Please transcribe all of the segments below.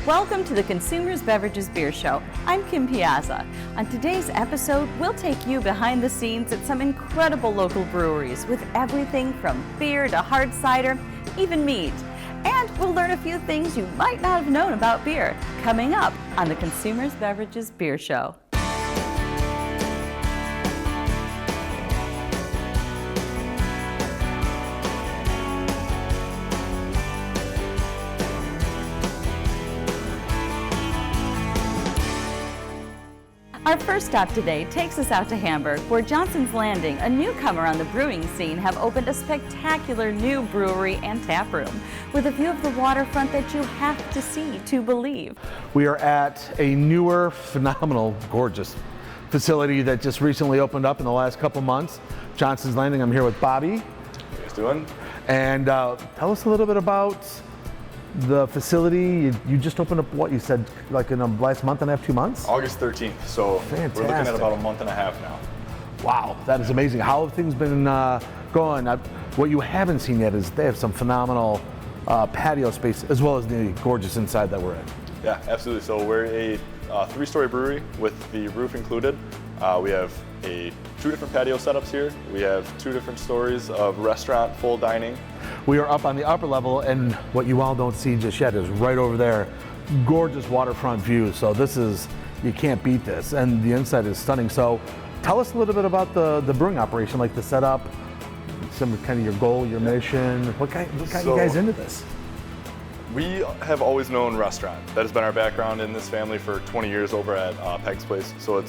Welcome to the Consumers Beverages Beer Show. I'm Kim Piazza. On today's episode, we'll take you behind the scenes at some incredible local breweries with everything from beer to hard cider, even mead. And we'll learn a few things you might not have known about beer, coming up on the Consumers Beverages Beer Show. Our first stop today takes us out to Hamburg, where Johnson's Landing, a newcomer on the brewing scene, have opened a spectacular new brewery and tap room with a view of the waterfront that you have to see to believe. We are at a newer, phenomenal, gorgeous facility that just recently opened up in the last couple months. Johnson's Landing. I'm here with Bobby. How you guys doing? And tell us a little bit about the facility. You just opened up, what you said, like in the last month and a half, 2 months? August 13th, so Fantastic. We're looking at about a month and a half now. Wow, that is amazing. How have things been going? What you haven't seen yet is they have some phenomenal patio space, as well as the gorgeous inside that we're in. Yeah, absolutely. So we're a 3-story brewery with the roof included. We have 2 different patio setups here. We have 2 different stories of restaurant, full dining. We are up on the upper level, and what you all don't see just yet is right over there, gorgeous waterfront view. So this is, you can't beat this, and the inside is stunning. So tell us a little bit about the brewing operation, like the setup, some kind of your goal, your mission. What got you guys into this? We have always known restaurant. That has been our background in this family for 20 years over at Peg's Place. So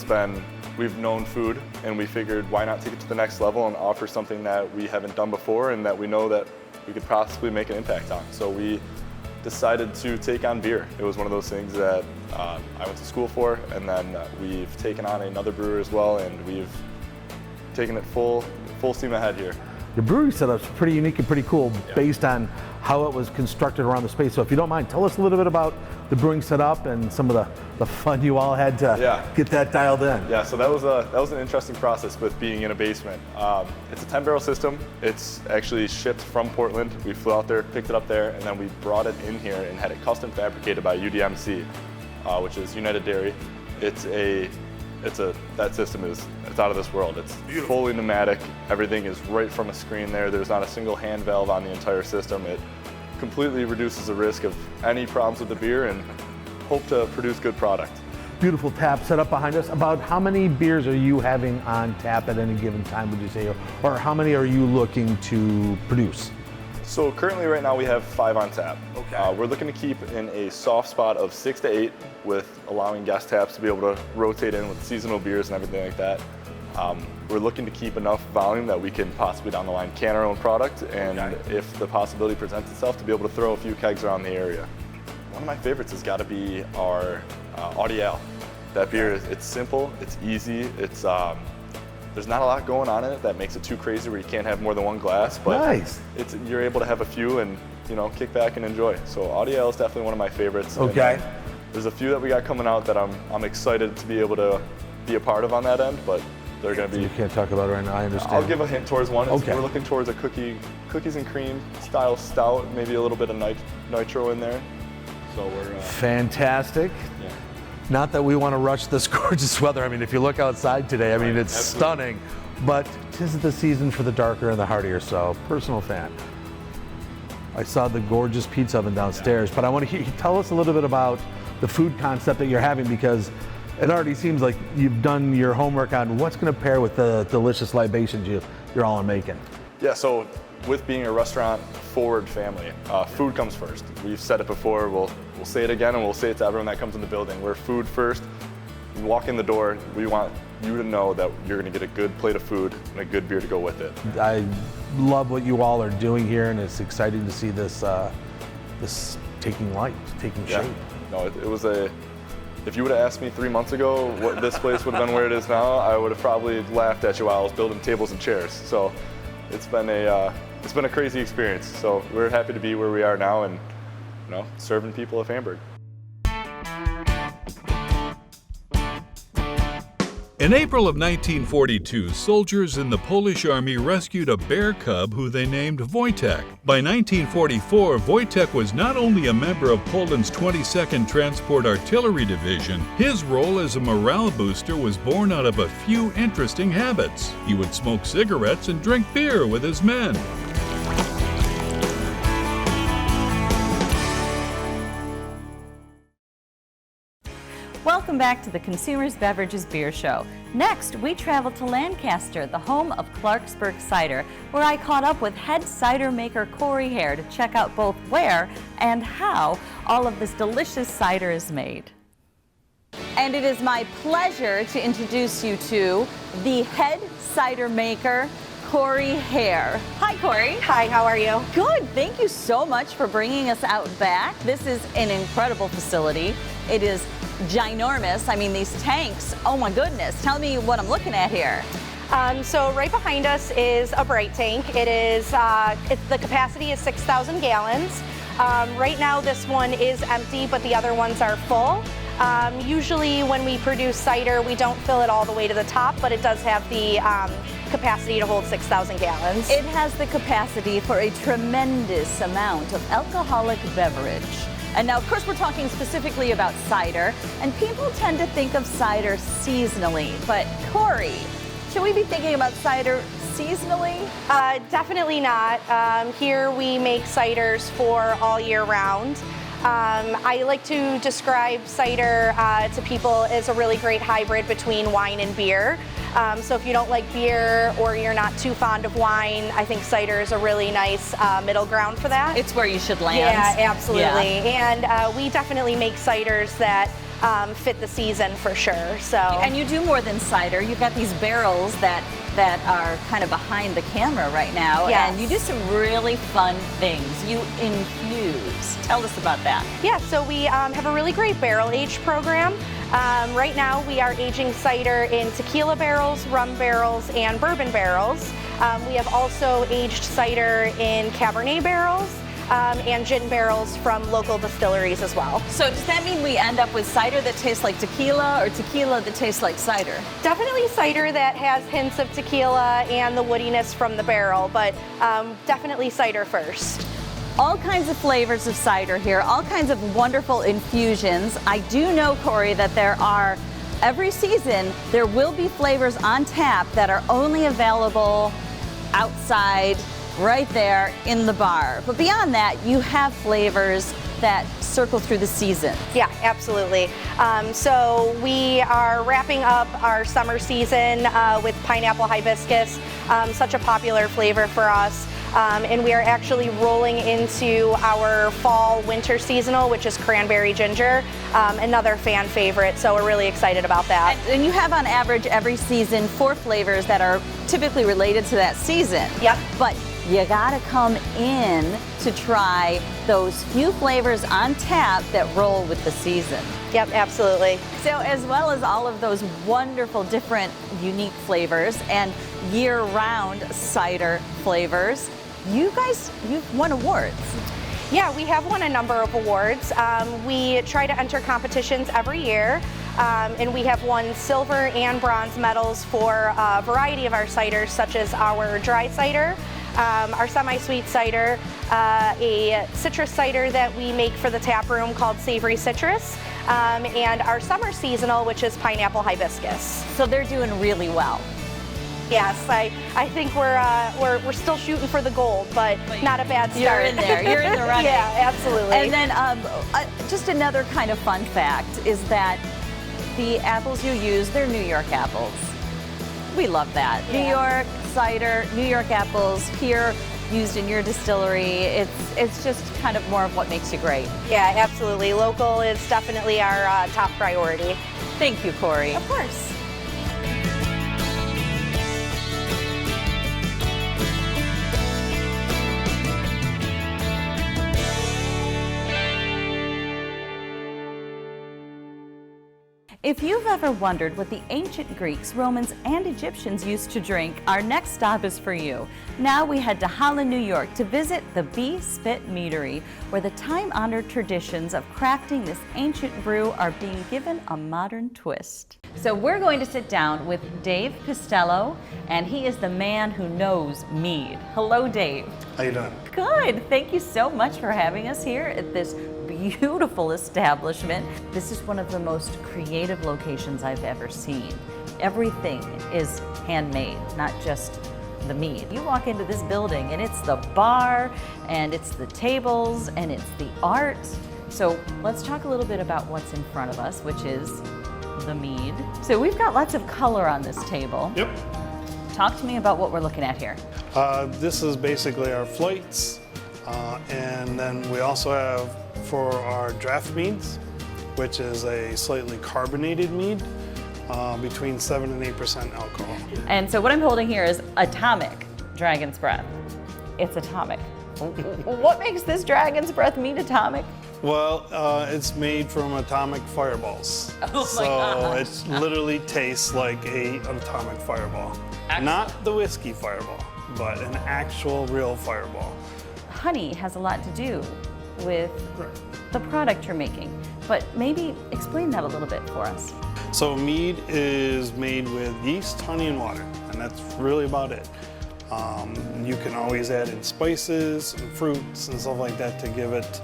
we've known food, and we figured why not take it to the next level and offer something that we haven't done before and that we know that we could possibly make an impact on. So we decided to take on beer. It was one of those things that I went to school for, and then we've taken on another brewer as well, and we've taken it full steam ahead here. Your brewery setup's pretty unique and pretty cool, based on how it was constructed around the space. So if you don't mind, tell us a little bit about the brewing setup and some of the fun you all had to get that dialed in. Yeah, so that was an interesting process with being in a basement. It's a 10-barrel system. It's actually shipped from Portland. We flew out there, picked it up there, and then we brought it in here and had it custom fabricated by UDMC, which is United Dairy. That system is out of this world. It's beautiful. Fully pneumatic. Everything is right from a screen there. There's not a single hand valve on the entire system. It completely reduces the risk of any problems with the beer and hope to produce good product. Beautiful tap set up behind us. About how many beers are you having on tap at any given time, would you say? Or how many are you looking to produce? So currently right now we have 5 on tap. Okay. We're looking to keep in a soft spot of 6 to 8 with allowing guest taps to be able to rotate in with seasonal beers and everything like that. We're looking to keep enough volume that we can possibly down the line can our own product, and if the possibility presents itself, to be able to throw a few kegs around the area. One of my favorites has got to be our Audial. That beer, it's simple, it's easy, there's not a lot going on in it that makes it too crazy where you can't have more than 1 glass, but you're able to have a few and kick back and enjoy. So Audial is definitely one of my favorites. Okay. There's a few that we got coming out that I'm excited to be able to be a part of on that end, but they're going to be. You can't talk about it right now. I understand. I'll give a hint towards one. Okay. We're looking towards a cookies and cream style stout, maybe a little bit of nitro in there. So we're fantastic. Yeah. Not that we want to rush this gorgeous weather. I mean, if you look outside today, I mean, it's stunning. But 'tis the season for the darker and the heartier. So, personal fan. I saw the gorgeous pizza oven downstairs, but I want to hear you tell us a little bit about the food concept that you're having, because it already seems like you've done your homework on what's going to pair with the delicious libations you're all making. Yeah, so with being a restaurant-forward family, food comes first. We've said it before, we'll say it again, and we'll say it to everyone that comes in the building. We're food first. You walk in the door, we want you to know that you're going to get a good plate of food and a good beer to go with it. I love what you all are doing here, and it's exciting to see this taking shape. No, it was if you would have asked me 3 months ago what this place would have been where it is now, I would have probably laughed at you while I was building tables and chairs. So it's been a crazy experience. So we're happy to be where we are now and serving people of Hamburg. In April of 1942, soldiers in the Polish army rescued a bear cub who they named Wojtek. By 1944, Wojtek was not only a member of Poland's 22nd Transport Artillery Division, his role as a morale booster was born out of a few interesting habits. He would smoke cigarettes and drink beer with his men. Welcome back to the Consumers Beverages Beer Show. Next, we travel to Lancaster, the home of Clarksburg Cider, where I caught up with head cider maker Corey Hare to check out both where and how all of this delicious cider is made. And it is my pleasure to introduce you to the head cider maker, Corey Hare. Hi, Corey. Hi, how are you? Good. Thank you so much for bringing us out back. This is an incredible facility. It is ginormous. I mean, these tanks, oh my goodness. Tell me what I'm looking at here. So right behind us is a bright tank. It is, the capacity is 6,000 gallons. Right now this one is empty, but the other ones are full. Usually when we produce cider, we don't fill it all the way to the top, but it does have the capacity to hold 6,000 gallons. It has the capacity for a tremendous amount of alcoholic beverage. And now, of course, we're talking specifically about cider, and people tend to think of cider seasonally. But Corey, should we be thinking about cider seasonally? Definitely not. Here we make ciders for all year round. I like to describe cider to people as a really great hybrid between wine and beer. So if you don't like beer or you're not too fond of wine, I think cider is a really nice middle ground for that. It's where you should land. Yeah, absolutely. Yeah. And we definitely make ciders that fit the season for sure. So. And you do more than cider. You've got these barrels that are kind of behind the camera right now. Yes. And you do some really fun things. You infuse. Tell us about that. Yeah, so we have a really great barrel age program. Right now we are aging cider in tequila barrels, rum barrels, and bourbon barrels. We have also aged cider in Cabernet barrels and gin barrels from local distilleries as well. So does that mean we end up with cider that tastes like tequila or tequila that tastes like cider? Definitely cider that has hints of tequila and the woodiness from the barrel, but definitely cider first. All kinds of flavors of cider here, all kinds of wonderful infusions. I do know, Corey, that every season, there will be flavors on tap that are only available outside, right there in the bar. But beyond that, you have flavors that circle through the season. Yeah, absolutely. So we are wrapping up our summer season with pineapple hibiscus, such a popular flavor for us. And we are actually rolling into our fall winter seasonal, which is cranberry ginger, another fan favorite. So we're really excited about that. And you have on average every season 4 flavors that are typically related to that season. Yep. But you gotta come in to try those few flavors on tap that roll with the season. Yep, absolutely. So as well as all of those wonderful different unique flavors and year-round cider flavors, you've won awards. Yeah, we have won a number of awards. We try to enter competitions every year, and we have won silver and bronze medals for a variety of our ciders, such as our dry cider, our semi-sweet cider, a citrus cider that we make for the tap room called Savory Citrus, and our summer seasonal, which is pineapple hibiscus. So they're doing really well. Yes, I think we're still shooting for the gold, but not a bad start. You're in there. You're in the running. Yeah, absolutely. And then just another kind of fun fact is that the apples you use, they're New York apples. We love that. Yeah. New York cider, New York apples here used in your distillery. It's just kind of more of what makes you great. Yeah, absolutely. Local is definitely our top priority. Thank you, Corey. Of course. If you've ever wondered what the ancient Greeks, Romans, and Egyptians used to drink, our next stop is for you. Now we head to Holland, New York to visit the Bee Spit Meadery, where the time-honored traditions of crafting this ancient brew are being given a modern twist. So we're going to sit down with Dave Pistello, and he is the man who knows mead. Hello, Dave. How you doing? Good. Thank you so much for having us here at this beautiful establishment. This is one of the most creative locations I've ever seen. Everything is handmade, not just the mead. You walk into this building and it's the bar, and it's the tables, and it's the art. So let's talk a little bit about what's in front of us, which is the mead. So we've got lots of color on this table. Yep. Talk to me about what we're looking at here. This is basically our flights, and then we also have for our draft meads, which is a slightly carbonated mead, between 7 and 8% alcohol. And so what I'm holding here is Atomic Dragon's Breath. It's atomic. What makes this Dragon's Breath mead atomic? Well, it's made from atomic fireballs. Oh my gosh. It literally tastes like an atomic fireball. Not the whiskey fireball, but an actual real fireball. Honey has a lot to do with the product you're making, but maybe explain that a little bit for us. So mead is made with yeast, honey, and water, and that's really about it. You can always add in spices and fruits and stuff like that to give it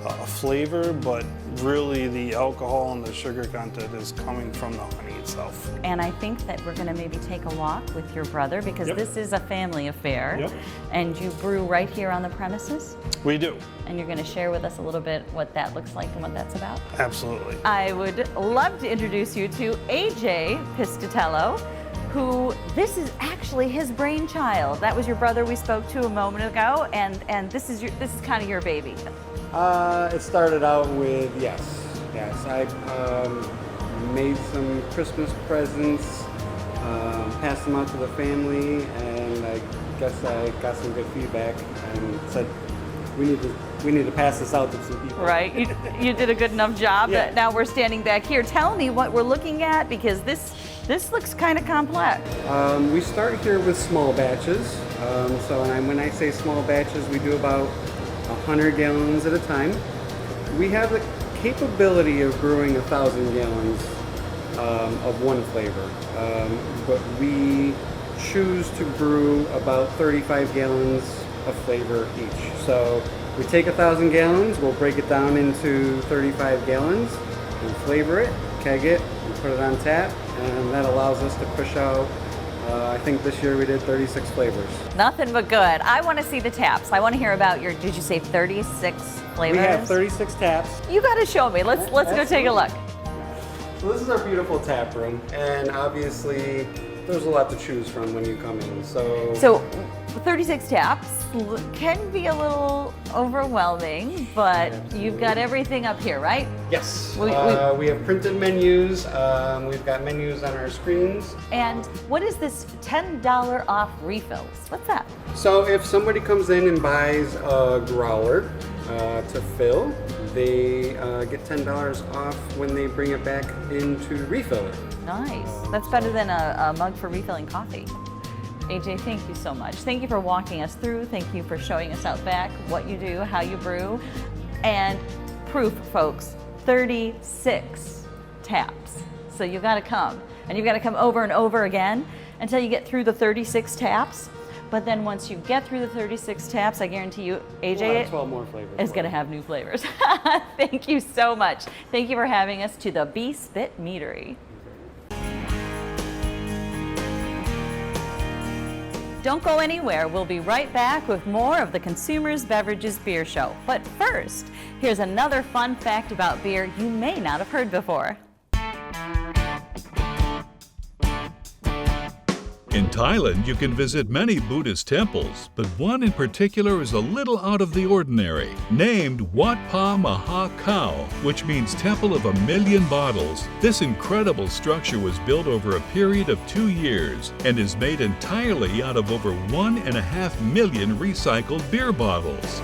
a flavor, but really the alcohol and the sugar content is coming from the honey itself. And I think that we're going to maybe take a walk with your brother, because Yep. this is a family affair. Yep. And you brew right here on the premises, We do, and you're going to share with us a little bit what that looks like and what that's about. absolutely. I would love to introduce you to AJ Piscatello, who this is actually his brainchild. That was your brother we spoke to a moment ago, and this is kind of your baby. It started out with yes. I made some Christmas presents, passed them out to the family, and I guess I got some good feedback and said we need to pass this out to some people. Right, you did a good enough job Yeah. that now we're standing back here. Tell me what we're looking at, because this looks kind of complex. We start here with small batches. When I say small batches, we do about 100 gallons at a time. We have the capability of brewing 1,000 gallons of one flavor, but we choose to brew about 35 gallons of flavor each. So we take 1,000 gallons, we'll break it down into 35 gallons, and flavor it, keg it, and put it on tap, and that allows us to push out, I think this year we did 36 flavors. Nothing but good. I want to see the taps. I want to hear about your, did you say 36 flavors? We have 36 taps. You got to show me. Let's go take a look. So this is our beautiful tap room, and obviously there's a lot to choose from when you come in. So 36 taps can be a little overwhelming, but you've got everything up here, right? Yes, We- we have printed menus. We've got menus on our screens. And what is this $10 off refills? What's that? So if somebody comes in and buys a growler to fill, they get $10 off when they bring it back in to refill it. Nice. That's better than a mug for refilling coffee. AJ, thank you so much. Thank you for walking us through. Thank you for showing us out back what you do, how you brew. And proof, folks, 36 taps. So you've got to come. And you've got to come over and over again until you get through the 36 taps. But then once you get through the 36 taps, I guarantee you, We'll AJ have 12 more flavors. is going to have new flavors. Thank you so much. Thank you for having us to the Bee Spit Meadery. Don't go anywhere. We'll be right back with more of the Consumers Beverages Beer Show. But first, here's another fun fact about beer you may not have heard before. In Thailand, you can visit many Buddhist temples, but one in particular is a little out of the ordinary, named Wat Pa Maha Khao, which means Temple of 1,000,000 Bottles. This incredible structure was built over a period of 2 years and is made entirely out of over 1.5 million recycled beer bottles.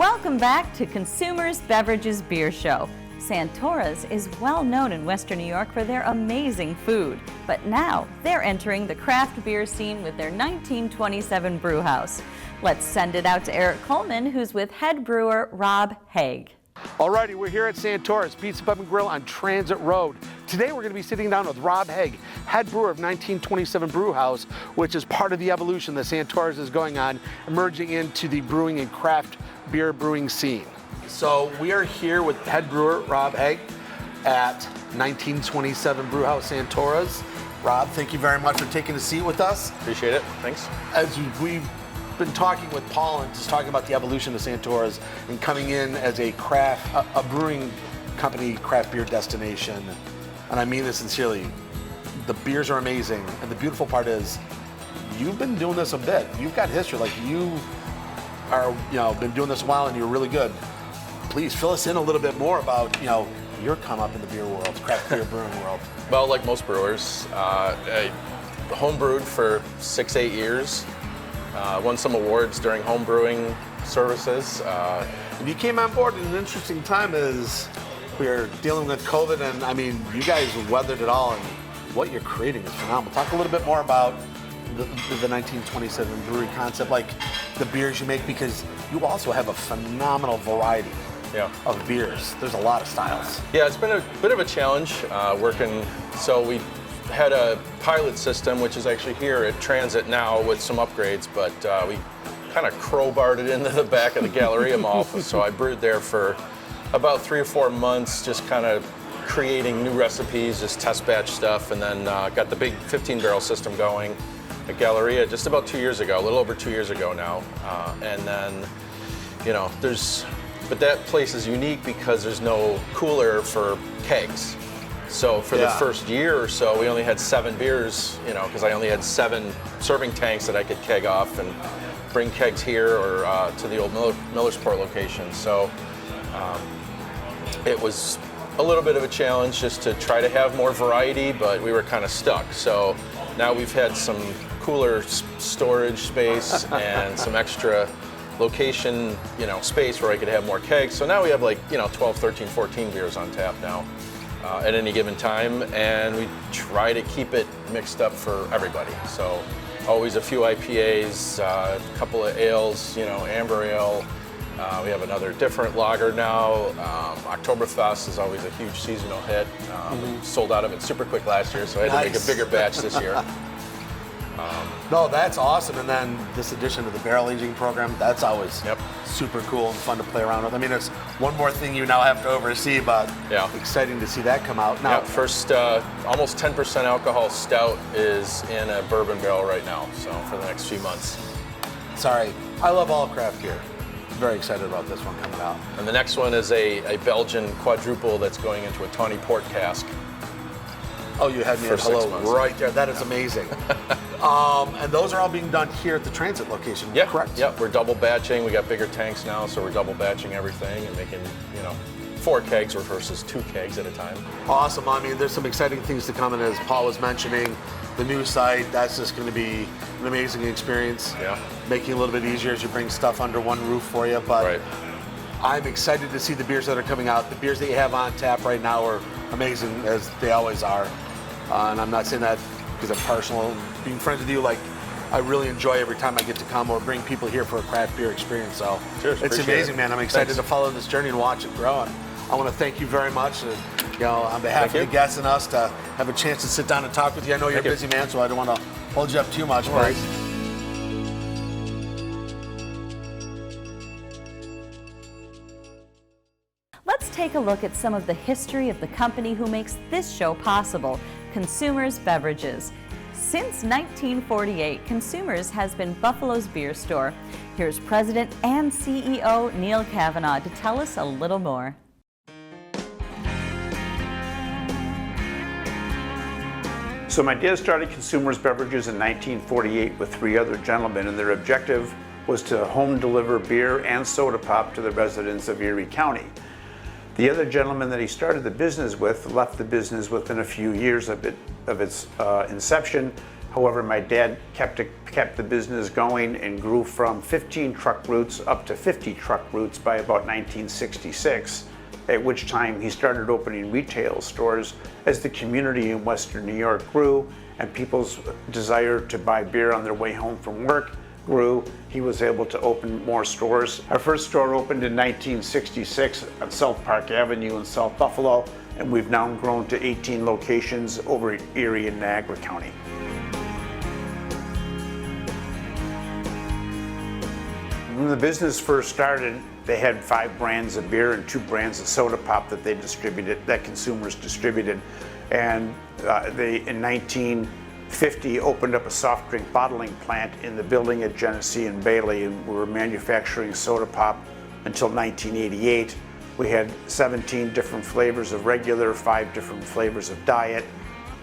Welcome back to Consumers Beverages Beer Show. Santora's is well known in Western New York for their amazing food, but now they're entering the craft beer scene with their 1927 brew house. Let's send it out to Eric Coleman, who's with head brewer Rob Haig. Alrighty, we're here at Santora's Pizza Pub and Grill on Transit Road. Today we're going to be sitting down with Rob Haig, head brewer of 1927 Brew House, which is part of the evolution that Santora's is going on, emerging into the brewing and craft beer brewing scene. So we are here with head brewer Rob Haig at 1927 Brew House Santora's. Rob, thank you very much for taking a seat with us. Appreciate it. Thanks. As we've been talking with Paul and just talking about the evolution of Santora's and coming in as a brewing company, craft beer destination, and I mean this sincerely, the beers are amazing, and the beautiful part is you've been doing this a bit. You've got history, like you are, been doing this a while and you're really good. Please fill us in a little bit more about, your come up in the beer world, craft beer brewing world. Well, like most brewers, I homebrewed for 6-8 years. Won some awards during home brewing services. And you came on board at an interesting time as we are dealing with COVID, and I mean, you guys weathered it all, and what you're creating is phenomenal. Talk a little bit more about the 1927 brewery concept, like the beers you make, because you also have a phenomenal variety of beers. There's a lot of styles. Yeah, it's been a bit of a challenge working. So we had a pilot system, which is actually here at Transit now with some upgrades, but we kind of crowbarred it into the back of the Galleria Mall. So I brewed there for about 3 or 4 months, just kind of creating new recipes, just test batch stuff, and then got the big 15-barrel system going at Galleria just about 2 years ago, a little over 2 years ago now. And then, but that place is unique because there's no cooler for kegs. So for the first year or so, we only had 7 beers, because I only had 7 serving tanks that I could keg off and bring kegs here or to the old Millersport location. So it was a little bit of a challenge just to try to have more variety, but we were kind of stuck. So now we've had some cooler storage space and some extra location, space where I could have more kegs. So now we have 12, 13, 14 beers on tap now. At any given time, and we try to keep it mixed up for everybody. So always a few IPAs, a couple of ales, amber ale. We have another different lager now. Oktoberfest is always a huge seasonal hit. Sold out of it super quick last year, so I had to make a bigger batch this year. No, that's awesome. And then this addition to the barrel aging program, that's always super cool and fun to play around with. I mean, it's one more thing you now have to oversee, but exciting to see that come out. Now, first almost 10% alcohol stout is in a bourbon barrel right now, so for the next few months. Sorry, I love all craft beer. Very excited about this one coming out. And the next one is a Belgian quadruple that's going into a tawny port cask. Oh, you had me at hello right there. That is amazing. And those are all being done here at the Transit location, correct? Yep, we're double batching. We got bigger tanks now, so we're double batching everything and making, 4 kegs versus 2 kegs at a time. Awesome. I mean, there's some exciting things to come, and as Paul was mentioning, the new site, that's just going to be an amazing experience. Yeah. Making it a little bit easier as you bring stuff under one roof for you, but I'm excited to see the beers that are coming out. The beers that you have on tap right now are amazing, as they always are. And I'm not saying that because I'm personal. Being friends with you, I really enjoy every time I get to come or bring people here for a craft beer experience. So it's amazing, man. I'm excited to follow this journey and watch it grow. And I want to thank you very much, on behalf of the guests and us, to have a chance to sit down and talk with you. I know you're a busy man, so I don't want to hold you up too much. But Let's take a look at some of the history of the company who makes this show possible, Consumers Beverages. Since 1948, Consumers has been Buffalo's beer store. Here's President and CEO Neil Kavanaugh to tell us a little more. So my dad started Consumers Beverages in 1948 with 3 other gentlemen, and their objective was to home deliver beer and soda pop to the residents of Erie County. The other gentleman that he started the business with left the business within a few years of its inception However, my dad kept the business going and grew from 15 truck routes up to 50 truck routes by about 1966, at which time he started opening retail stores as the community in Western New York grew and people's desire to buy beer on their way home from work grew. He was able to open more stores. Our first store opened in 1966 on South Park Avenue in South Buffalo, and we've now grown to 18 locations over Erie and Niagara County. When the business first started, they had 5 brands of beer and 2 brands of soda pop that they distributed, that consumers distributed. And they, in 1950, opened up a soft drink bottling plant in the building at Genesee and Bailey, and we were manufacturing soda pop until 1988. We had 17 different flavors of regular, 5 different flavors of diet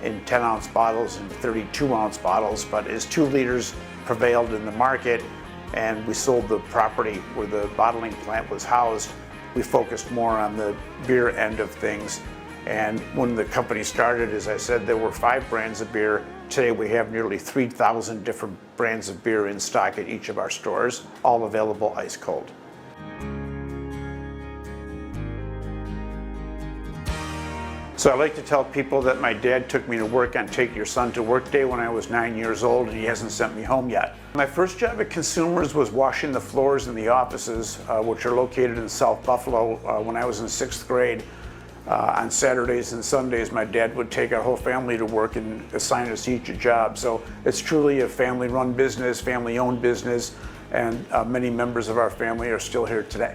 in 10-ounce bottles and 32-ounce bottles, but as 2 liters prevailed in the market, and we sold the property where the bottling plant was housed, we focused more on the beer end of things. And when the company started, as I said, there were 5 brands of beer. Today we have nearly 3,000 different brands of beer in stock at each of our stores, all available ice cold. So I like to tell people that my dad took me to work on Take Your Son to Work Day when I was 9 years old, and he hasn't sent me home yet. My first job at Consumers was washing the floors in the offices, which are located in South Buffalo. When I was in 6th grade, on Saturdays and Sundays, my dad would take our whole family to work and assign us each a job. So it's truly a family-run business, family-owned business, and many members of our family are still here today.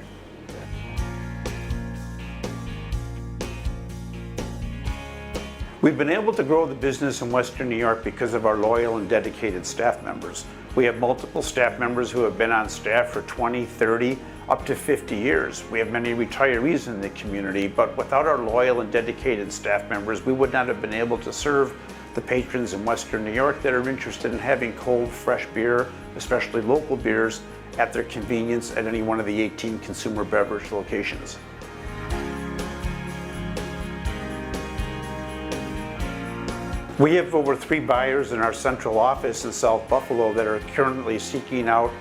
We've been able to grow the business in Western New York because of our loyal and dedicated staff members. We have multiple staff members who have been on staff for 20, 30, up to 50 years. We have many retirees in the community, but without our loyal and dedicated staff members, we would not have been able to serve the patrons in Western New York that are interested in having cold, fresh beer, especially local beers, at their convenience at any one of the 18 consumer beverage locations. We have over 3 buyers in our central office in South Buffalo that are currently seeking out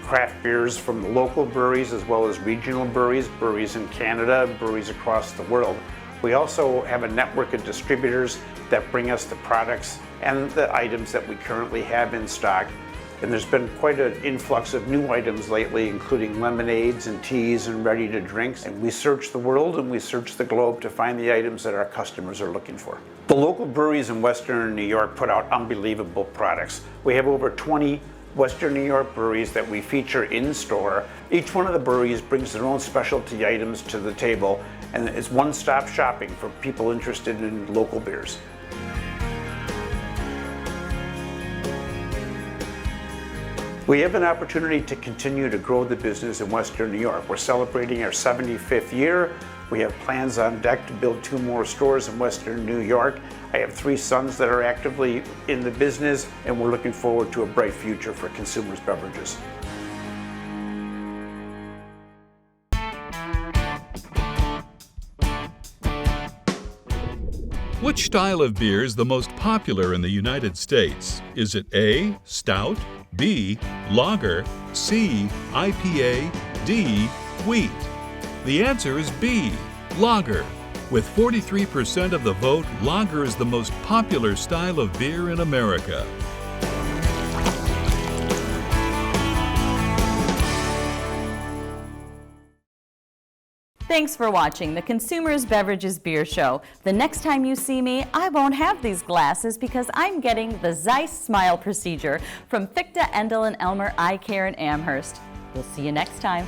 craft beers from the local breweries as well as regional breweries, breweries in Canada, breweries across the world. We also have a network of distributors that bring us the products and the items that we currently have in stock. And there's been quite an influx of new items lately, including lemonades and teas and ready-to-drinks. And we search the world and we search the globe to find the items that our customers are looking for. The local breweries in Western New York put out unbelievable products. We have over 20 Western New York breweries that we feature in store. Each one of the breweries brings their own specialty items to the table, and it's one-stop shopping for people interested in local beers. We have an opportunity to continue to grow the business in Western New York. We're celebrating our 75th year. We have plans on deck to build 2 more stores in Western New York. I have 3 sons that are actively in the business, and we're looking forward to a bright future for Consumers Beverages. Which style of beer is the most popular in the United States? Is it A, stout, B, lager, C, IPA, D, wheat? The answer is B, lager. With 43% of the vote, lager is the most popular style of beer in America. Thanks for watching the Consumers Beverages Beer Show. The next time you see me, I won't have these glasses because I'm getting the Zeiss Smile procedure from Fichte, Endel, and Elmer Eye Care in Amherst. We'll see you next time.